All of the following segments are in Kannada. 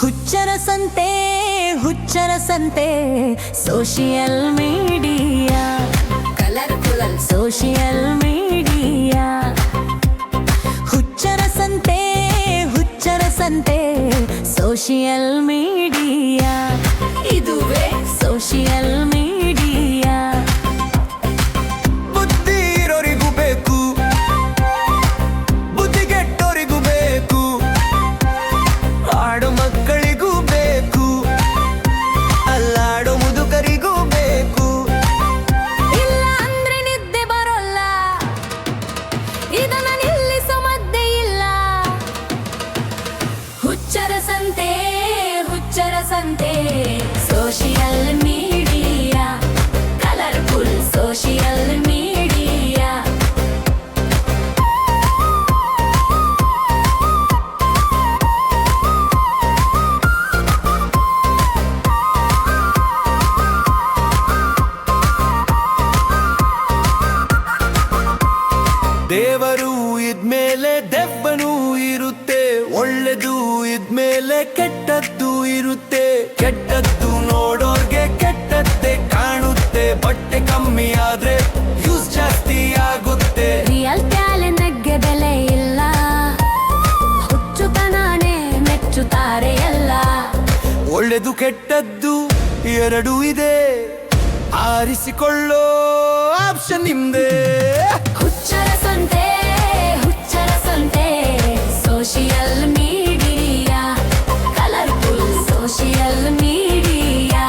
ಹುಚ್ಚರ ಸಂತೆ ಹುಚ್ಚರ ಸಂತೆ social media colourful social media ಹುಚ್ಚರ ಸಂತೆ ಸೋಷಿಯಲ್ ಮೀಡಿಯಾ ಇದುವೇ ಸೋಷಿಯಲ್ ಮೀಡಿಯಾ ಬುದ್ಧಿ ಇರೋರಿಗೂ ಬೇಕು ಬುದ್ಧಿಗೆಟ್ಟೋರಿಗೂ ಬೇಕು ಆಡೋ ಮಕ್ಕಳಿಗೂ ಬೇಕು ಅಲ್ಲಾಡೋ ಮುದುಕರಿಗೂ ಬೇಕು ಇಲ್ಲ ಅಂದ್ರೆ ನಿದ್ದೆ ಬರೋಲ್ಲ ಇದನ್ನ ನಿಲ್ಲಿಸೋ ಮದ್ದೆ ಇಲ್ಲ ಹುಚ್ಚರ ಸಂತೆ social media colourful social media ದೇವರು ಇದ್ಮೇಲೆ ದೆವ್ವನೂ ಇರುತ್ತೆ ಒಳ್ಳೆದು ಇದ್ಮೇಲೆ ಕೆಟ್ಟದ್ದು ಇರುತ್ತೆ ಕೆಟ್ಟದ್ದು ನೋಡೋರ್ಗೆ ಕೆಟ್ಟದ್ದೇ ಕಾಣುತ್ತೆ ಬಟ್ಟೆ ಕಮ್ಮಿ ಆದ್ರೆ ಯೂಸ್ ಜಾಸ್ತಿ ಆಗುತ್ತೆ ರಿಯಲ್ ಟ್ಯಾಲೆಂಟ್ಗೆ ಬೆಲೆ ಇಲ್ಲ ಹುಚ್ಚುತನಾನೇ ಮೆಚ್ಚುತ್ತಾರೆ ಎಲ್ಲ ಒಳ್ಳೆದು ಕೆಟ್ಟದ್ದು ಎರಡೂ ಇದೆ ಆರಿಸಿಕೊಳ್ಳೋ ಆಪ್ಷನ್ ನಿಮ್ದೇ ಹುಚ್ಚರ ಸಂತೆ social media colourful social media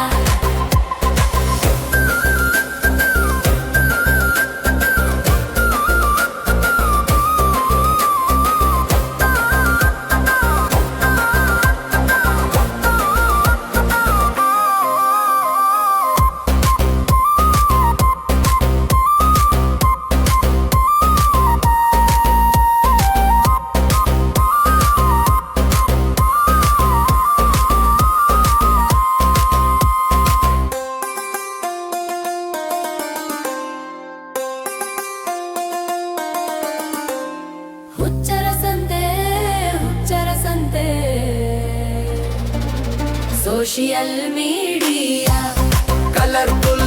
ಹುಚ್ಚರ ಸಂತೆ ಸೋಷಿಯಲ್ ಮೀಡಿಯಾ ಕಲರ್ಫುಲ್